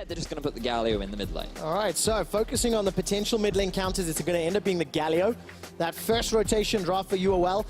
they're just going to put the Galio in the mid lane. All right, so focusing on the potential mid lane counters, it's going to end up being the Galio. That first rotation draft for UOL.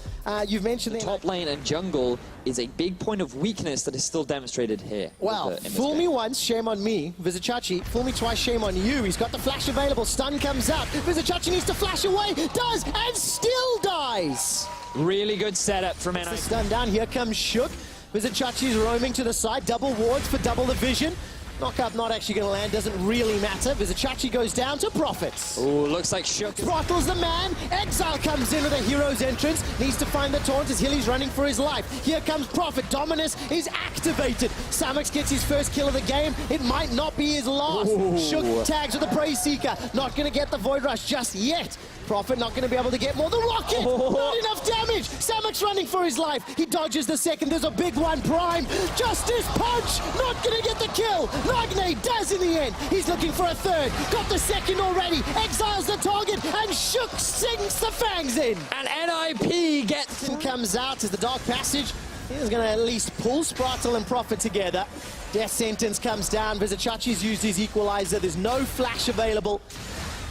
You've mentioned the top lane and jungle is a big point of weakness that is still demonstrated here. Well, fool me once, shame on me. Vizicachi, fool me twice, shame on you. He's got the flash available. Stun comes out. Vizicachi needs to flash away. Does, and still dies. Really good setup from NIP. Stun down. Here comes Shook. Vizicachi's roaming to the side. Double wards for double the vision. Knockup not actually going to land, doesn't really matter. Vizicachi goes down to Profits. Oh, looks like Shook. Throttles the man. Exile comes in with a hero's entrance. Needs to find the taunt as Hilly's running for his life. Here comes Profit. Dominus is activated. Samux gets his first kill of the game. It might not be his last. Ooh. Shook tags with the Praise Seeker. Not going to get the Void Rush just yet. Profit not going to be able to get more. The Rocket! Not enough damage! Samux running for his life. He dodges the second. There's a big one. Prime. Justice Punch! Not going to get the kill. Nagne does in the end. He's looking for a third. Got the second already. Exiles the target. And Shook sinks the fangs in. And NIP gets... And comes out as the Dark Passage. He's going to at least pull Sprotle and Profit together. Death Sentence comes down. Vizicachi's used his equalizer. There's no flash available.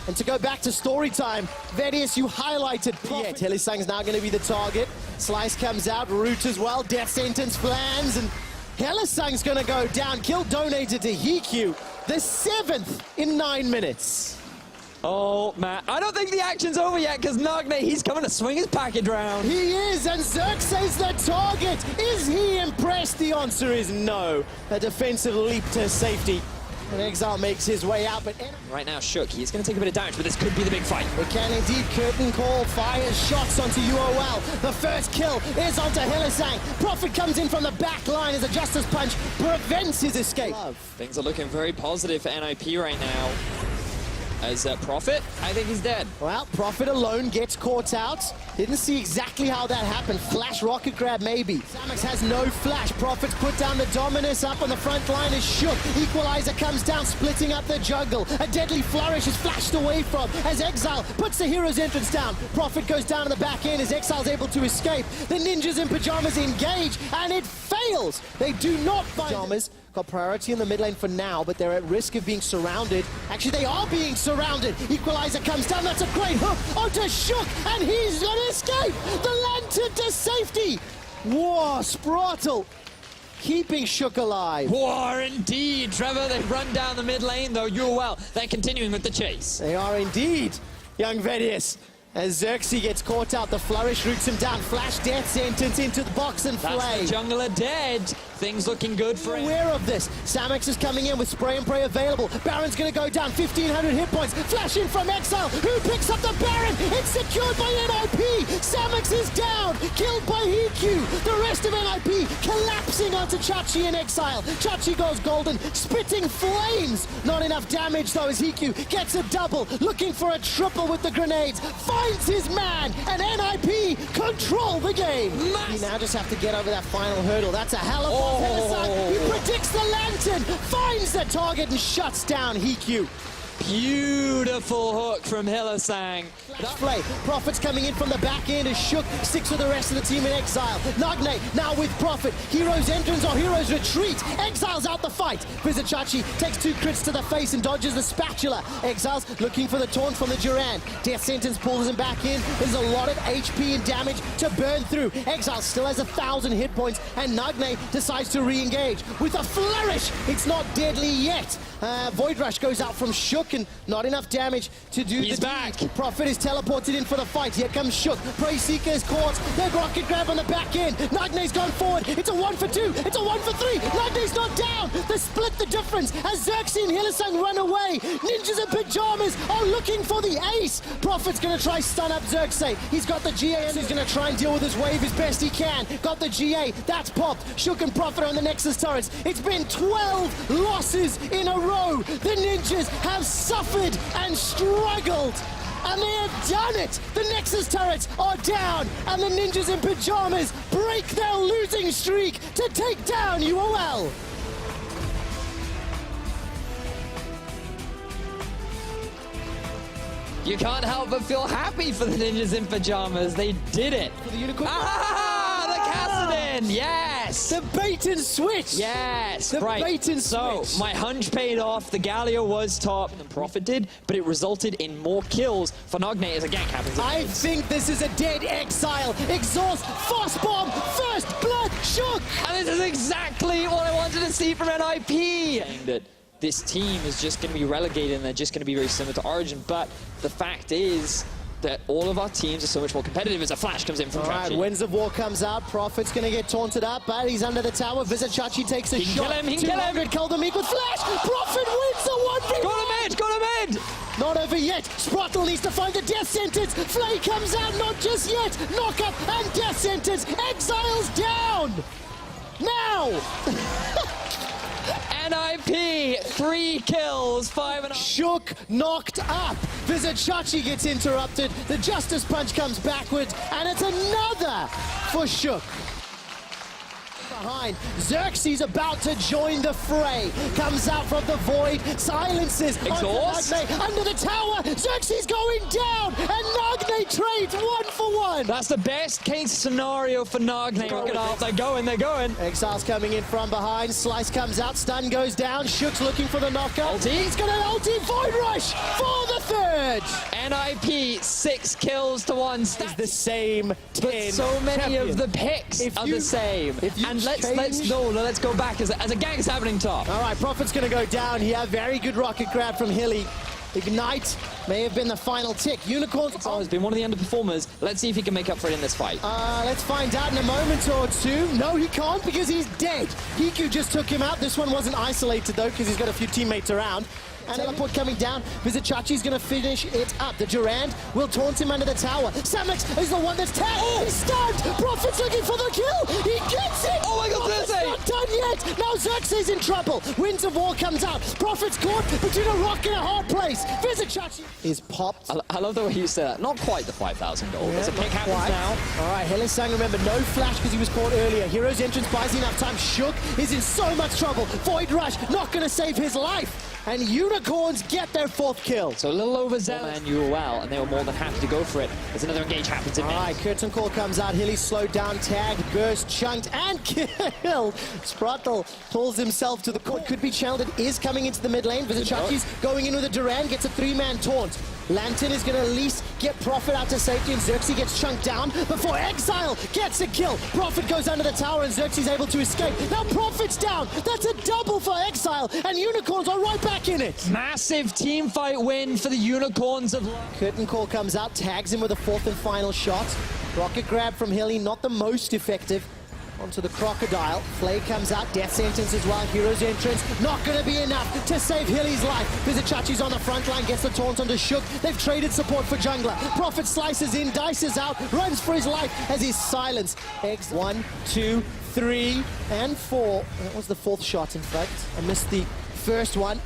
And to go back to story time, Vedius, you highlighted Profit. Yeah, Helisang's now going to be the target. Slice comes out, Root as well, Death Sentence plans, and Helisang's going to go down. Kill donated to Hikyu, the 7th in 9 minutes. Oh, man. I don't think the action's over yet, because Nagne, he's coming to swing his package round. He is, and Xerxes the target. Is he impressed? The answer is no. A defensive leap to safety. And Exile makes his way out, but... Right now, Shook, he's going to take a bit of damage, but this could be the big fight. It can indeed. Curtain Call fires shots onto UOL. The first kill is onto Helisang. Profit comes in from the back line as a Justice Punch prevents his escape. Things are looking very positive for NIP right now. As Profit, I think he's dead. Well, Profit alone gets caught out. Didn't see exactly how that happened. Flash rocket grab, maybe. Samux has no flash. Profits put down the Dominus. Up on the front line is Shook. Equalizer comes down, splitting up the jungle. A deadly flourish is flashed away from as Exile puts the hero's entrance down. Profit goes down to the back end as Exile's able to escape. The ninjas in Pyjamas engage, and it fails. They do not find Pyjamas. Got priority in the mid lane for now, but they're at risk of being surrounded. Actually, they are being surrounded. Equalizer comes down. That's a great hook onto Shook, and he's going to escape. The lantern to safety. Whoa, Sprotle keeping Shook alive. War indeed, Trevor. They've run down the mid lane, though. UOL, they're continuing with the chase. They are indeed, young Vedius. As Xerxes gets caught out, the flourish roots him down. Flash Death Sentence into the box and flay. That's the jungler dead. Things looking good for him. Aware of this. Samux is coming in with spray and pray available. Baron's going to go down. 1,500 hit points. Flash in from Exile. Who picks up the Baron? It's secured by NIP. Samux is down. Killed by Hikyu. The rest of NIP collapsing onto Chachi in Exile. Chachi goes golden, spitting flames. Not enough damage though as Hikyu gets a double. Looking for a triple with the grenades. Finds his man, and NIP control the game. You now just have to get over that final hurdle. That's a hell of a He predicts the lantern, finds the target, and shuts down Hikyu. Beautiful hook from Helisang. Play. Profit's coming in from the back end as Shook sticks with the rest of the team in Exile. Nagne now with Profit. Hero's entrance or Hero's retreat. Exile's out the fight. Vizicachi takes 2 crits to the face and dodges the spatula. Exile's looking for the taunt from the Duran. Death Sentence pulls him back in. There's a lot of HP and damage to burn through. Exile still has 1,000 hit points, and Nagne decides to re-engage with a flourish. It's not deadly yet. Void Rush goes out from Shook, and not enough damage to do He's back. Profit is teleported in for the fight. Here comes Shook. Praise Seeker is caught. The rocket grab on the back end. Nagne's gone forward. It's a 1 for 2. It's a 1 for 3. Nagne's not down. They split the difference as Xerxes and Helisang run away. Ninjas in Pyjamas are looking for the ace. Profit's going to try stun up Xerxes. He's got the GA and he's going to try and deal with his wave as best he can. Got the GA. That's popped. Shook and Profit on the Nexus turrets. It's been 12 losses in a row. The ninjas have suffered and struggled, and they have done it. The Nexus turrets are down, and the ninjas in Pyjamas break their losing streak to take down UOL. You can't help but feel happy for the ninjas in Pyjamas. They did it. For the unicorn. Ah, the Kassadin, yes! Yes! The bait and switch! Yes, The right. bait and so, switch. my hunch paid off. The Galio was top than Prophet did, but it resulted in more kills for Nagne as a gank happens. I think this is a dead Exile. Exhaust, fast bomb, first blood, shook! And this is exactly what I wanted to see from NIP! Saying that this team is just going to be relegated and they're just going to be very similar to Origin, but the fact is that all of our teams are so much more competitive as a flash comes in from All right, Trapchi. Winds of War comes out. Prophet's going to get taunted up, but he's under the tower. Chachi takes a shot. Kill him, he can kill him. Keldermeek with flash. Prophet wins the 1v1. Go to mid, go to mid! Not over yet. Sprottle needs to find the death sentence. Flay comes out, not just yet. Knock up and death sentence. Exile's down. Now. NIP, 3 kills, 5 and Shook knocked up. Chachi gets interrupted. The Justice Punch comes backwards, and it's another for Shook. Behind, Xerxes about to join the fray. Comes out from the void, silences. Exhaust. Nagne under the tower. Xerxes going down, and Nagne trades 1-for-1. That's the best case scenario for Nagne. Look it up, they're going, they're going. Exile's coming in from behind. Slice comes out, stun goes down. Shook's looking for the knockout. Ulti. He's got an ulti. Void rush for the third. NIP, 6 kills to 1. It's the same 10 But so many champions. of the picks are the same. And let's go back as a gang's happening top. All right, Prophet's going to go down here. Very good rocket grab from Hilly. Ignite may have been the final tick. Unicorns Has been one of the underperformers. Let's see if he can make up for it in this fight. let's find out in a moment or two. No, he can't because he's dead. Hiku just took him out. This one wasn't isolated though because he's got a few teammates around. And teleport coming down. Chachi's going to finish it up. The Durand will taunt him under the tower. Samex is the one that's tagged. He's stunned. Prophet's looking for the kill. He gets it. Oh my God, Prophet's Thursday. not done yet. Now Xerxes in trouble. Winds of War comes out. Prophet's caught between a rock and a hard place. Chachi is popped. I love the way you say that. Not quite the 5,000 gold. As a pick happens Quite. now. All right, Helisang, remember, no flash because he was caught earlier. Hero's entrance buys enough time. Shook is in so much trouble. Void Rush not going to save his life. And Unicorns get their 4th kill. So a little overzealous and UOL, and they were more than happy to go for it as another engage happens in All mid. right, Curtain Call comes out. Hilly slowed down, tagged, burst, chunked, and killed. Sprottle pulls himself to the court. Could be channeled. It is coming into the mid lane. Chachi's going in with a Durand, gets a 3-man taunt. Lantern is going to at least get Prophet out to safety, and Xerxes gets chunked down before Exile gets a kill. Prophet goes under the tower, and Xerxes able to escape. Now Prophet's down. That's a double for Exile, and Unicorns are right back in it. Massive team fight win for the Unicorns of Love. Curtain Call comes out, tags him with a 4th and final shot. Rocket grab from Hilly, not the most effective. Onto the Crocodile. Flay comes out, death sentence as well. Hero's entrance, not going to be enough to save Hilly's life. Chachi's on the front line, gets the taunt onto Shook. They've traded support for jungler. Prophet slices in, dices out, runs for his life as he's silenced. Eggs 1, 2, 3, and 4. That was the 4th shot, in fact. I missed the first one.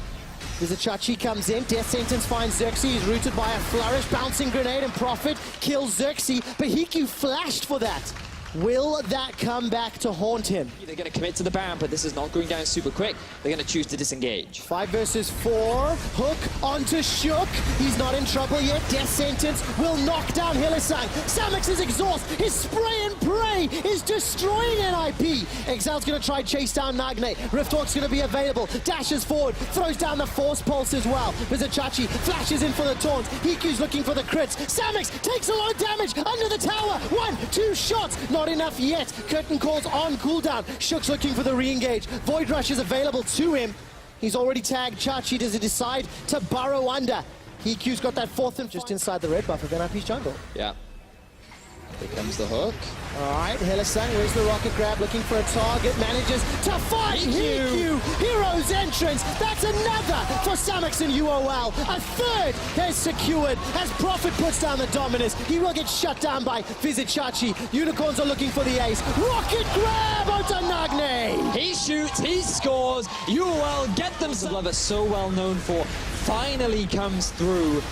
Chachi comes in, death sentence finds Xerxes, he's rooted by a flourish, bouncing grenade, and Prophet kills Xerxes, but Hiku flashed for that. Will that come back to haunt him? They're going to commit to the Baron, but this is not going down super quick. They're going to choose to disengage. 5 versus 4. Hook onto Shook. He's not in trouble yet. Death sentence will knock down Helisang. Samex's exhaust, his spray and pray is destroying NIP. Exile's going to try chase down Nagne. Rifthawk's going to be available. Dashes forward, throws down the Force Pulse as well. Chachi flashes in for the taunt. Hiku's looking for the crits. Samex takes a lot of damage under the tower. 1, 2 shots. Not enough yet. Curtain Call's on cooldown. Shook's looking for the re-engage. Void Rush is available to him. He's already tagged Chachi. Does he decide to burrow under? Hiku's got that 4th and just inside the red buff of NIP's jungle. Yeah. Here comes the hook. All right, Helisang, where's the rocket grab? Looking for a target. Manages to fight Hiku. Hero's entrance. That's another for Samex and UOL. A 3rd is secured as Prophet puts down the Dominus. He will get shut down by Chachi. Unicorns are looking for the ace. Rocket grab onto Nagne. He shoots, he scores. UOL get them. Love is so well known for. Finally comes through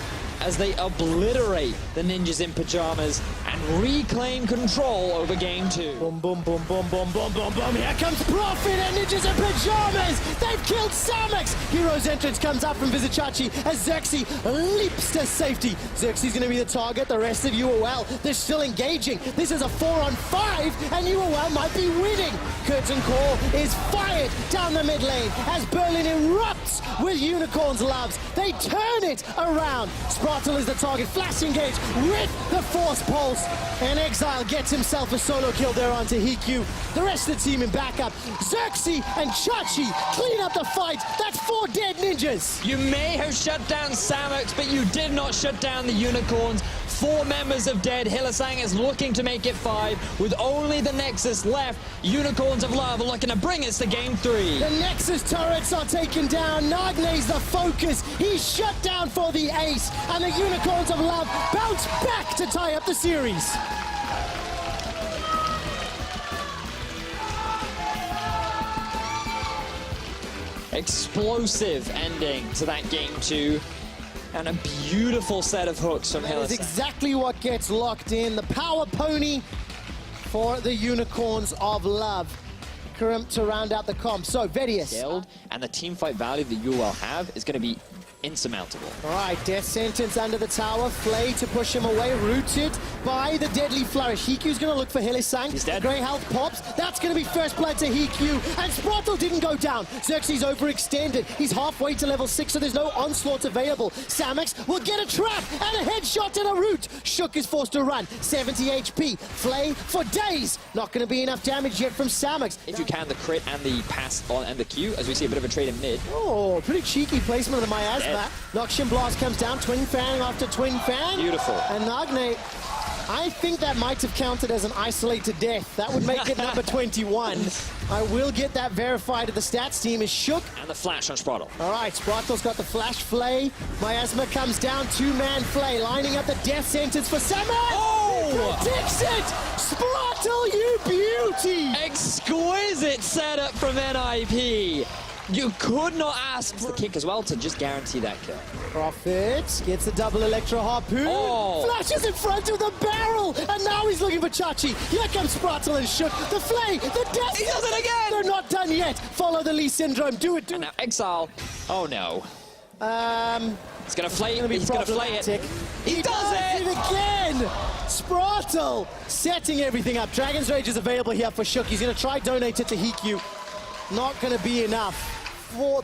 as they obliterate the ninjas in pajamas and reclaim control over game 2. Boom, boom, boom, boom, boom, boom, boom, boom. Here comes Profit and Ninjas in Pyjamas. They've killed Samex. Hero's entrance comes up from Vizicachi as Xerxes leaps to safety. Xerxes going to be the target. The rest of UOL, they're still engaging. This is a 4-on-5, and UOL might be winning. Curtain Call is fired down the mid lane as Berlin erupts with Unicorn's loves. They turn it around. Spartel is the target. Flash engage with the Force Pulse. And Exile gets himself a solo kill there onto Hikyu. The rest of the team in backup. Xerxes and Chachi clean up the fight. That's 4 dead ninjas. You may have shut down Samex, but you did not shut down the Unicorns. 4 members of dead. Hylissang is looking to make it 5 with only the Nexus left. Unicorns of Love are looking to bring us to game 3. The Nexus turrets are taken down. Nagne's the focus. He's shut down for the ace. And the Unicorns of Love bounce back to tie up the series. Explosive ending to that game 2. And a beautiful set of hooks from Hylissang. That is exactly what gets locked in. The power pony for the Unicorns of Love. To round out the comp. So, Vedius. And the team fight value that UOL have is going to be insurmountable. All right, Death Sentence under the tower. Flay to push him away, rooted by the Deadly Flourish. Hikyu's going to look for Hylissang. He's dead. Grey Health pops. That's going to be first blood to Hikyu. And Sprotle didn't go down. Xerxes overextended. He's halfway to level 6, so there's no onslaught available. Samex will get a trap and a headshot and a root. Shook is forced to run. 70 HP. Flay for days. Not going to be enough damage yet from Samex. If you can, the crit and the pass on and the Q, as we see a bit of a trade in mid. Oh, pretty cheeky placement of the Miasma. Noxian Blast comes down, Twin Fan after Twin Fan. Beautiful. And Nagne, I think that might have counted as an isolated death. That would make it number 21. I will get that verified at the stats team is Shook. And the flash on Sprotle. All right, Sprottle's got the flash Flay. Miasma comes down, 2-man Flay, lining up the death sentence for Samex. Oh! He predicts it! Sprotle, you beauty! Exquisite setup from NIP. You could not ask for the kick as well to just guarantee that kill. Profit gets the double Electro Harpoon. Oh. Flashes in front of the barrel. And now he's looking for Chachi. Here comes Sprotle and Shook. The Flay, the death. He does it again. They're not done yet. Follow the Lee Syndrome. Do it, do And it. now Exile. Oh no. He's gonna flay it. He's gonna flay it. He does it again. Sprotle setting everything up. Dragon's Rage is available here for Shook. He's gonna try donate it to Hikyu. Not gonna be enough.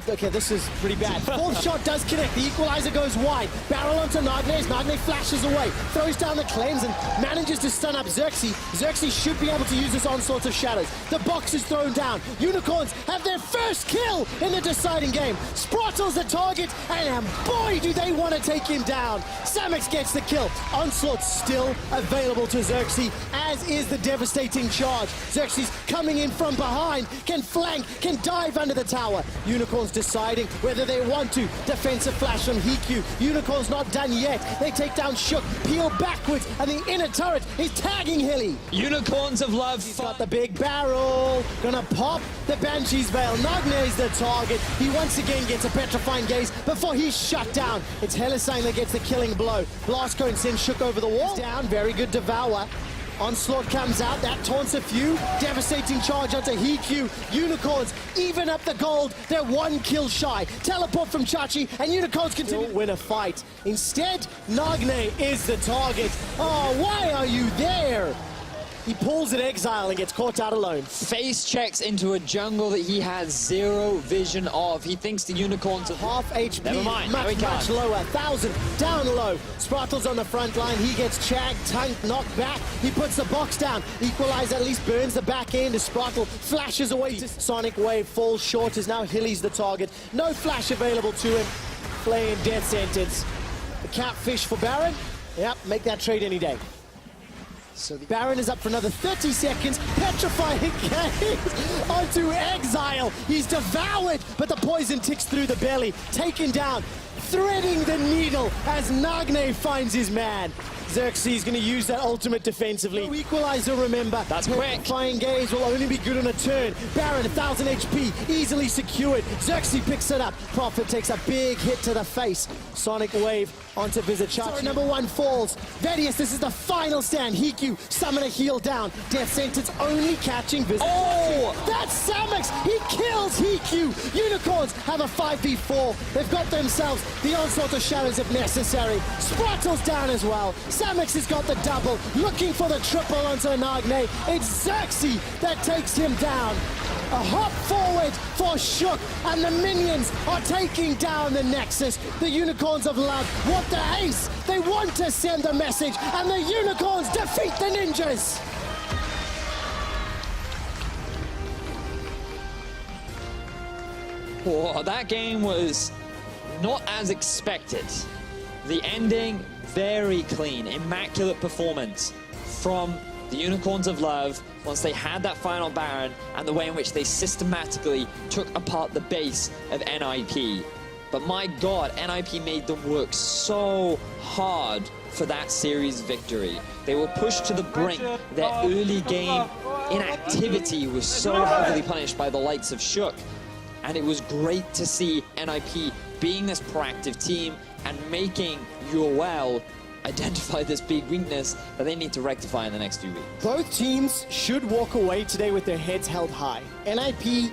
Okay, this is pretty bad. 4th shot does connect. The equalizer goes wide. Barrel onto Nagne. Nagne flashes away. Throws down the cleanse and manages to stun up Xerxes. Xerxes should be able to use this onslaught of shadows. The box is thrown down. Unicorns have their first kill in the deciding game. Sprottle's the target, and boy, do they want to take him down. Samex gets the kill. Onslaught still available to Xerxes, as is the devastating charge. Xerxes coming in from behind, can flank, can dive under the tower. Unicorns deciding whether they want to. Defensive flash on Hikyu. Unicorns not done yet. They take down Shook, peel backwards, and the inner turret is tagging Hilly. Unicorns of Love. He's got the big barrel. Gonna pop the Banshee's Veil. Nagne is the target. He once again gets a petrifying gaze before he's shut down. It's Hylissang that gets the killing blow. Blast Cone sends Shook over the wall. Down, very good Devour. Onslaught comes out, that taunts a few. Devastating charge onto Hikyu. Unicorns even up the gold. They're 1 kill shy. Teleport from Chachi, and Unicorns continue to win a fight. Instead, Nagne is the target. Oh, why are you there? He pulls an Exile and gets caught out alone. Face checks into a jungle that he has 0 vision of. He thinks the Unicorns are half HP. Never mind. Much lower. 1,000 down low. Sprottle's on the front line. He gets chagged, tanked, knocked back. He puts the box down. Equalizer at least burns the back end as Sprotle flashes away. Sonic Wave falls short as now Hilly's the target. No flash available to him. Flay and death sentence. The catfish for Baron. Yep, make that trade any day. So the Baron is up for another 30 seconds. Petrifying gaze onto Exile. He's devoured, but the poison ticks through the belly. Taken down, threading the needle as Nagne finds his man. Xerxes going to use that ultimate defensively. No equalizer, remember. That's quick. Flying gaze will only be good on a turn. Baron, 1000 HP, easily secured. Xerxes picks it up. Prophet takes a big hit to the face. Sonic Wave onto Visit. Sorry, number 1 falls. Vedius, this is the final stand. Hiku, summon a heal down. Death Sentence only catching Visit. Oh! That's Samix! He kills Hiku! Unicorns have a 5v4. They've got themselves the onslaught of shadows if necessary. Sprattle's down as well. Samix has got the double, looking for the triple onto Nagne. It's Xerxes that takes him down. A hop forward for Shook, and the minions are taking down the Nexus. The Unicorns of Love want the ace. They want to send a message, and the Unicorns defeat the Ninjas. Oh, that game was not as expected. The ending, very clean, immaculate performance from the Unicorns of Love once they had that final Baron, and the way in which they systematically took apart the base of NIP. But my God, NIP made them work so hard for that series victory. They were pushed to the brink. Their early game inactivity was so heavily punished by the likes of Shook. And it was great to see NIP being this proactive team and making UOL identify this big weakness that they need to rectify in the next few weeks. Both teams should walk away today with their heads held high. NIP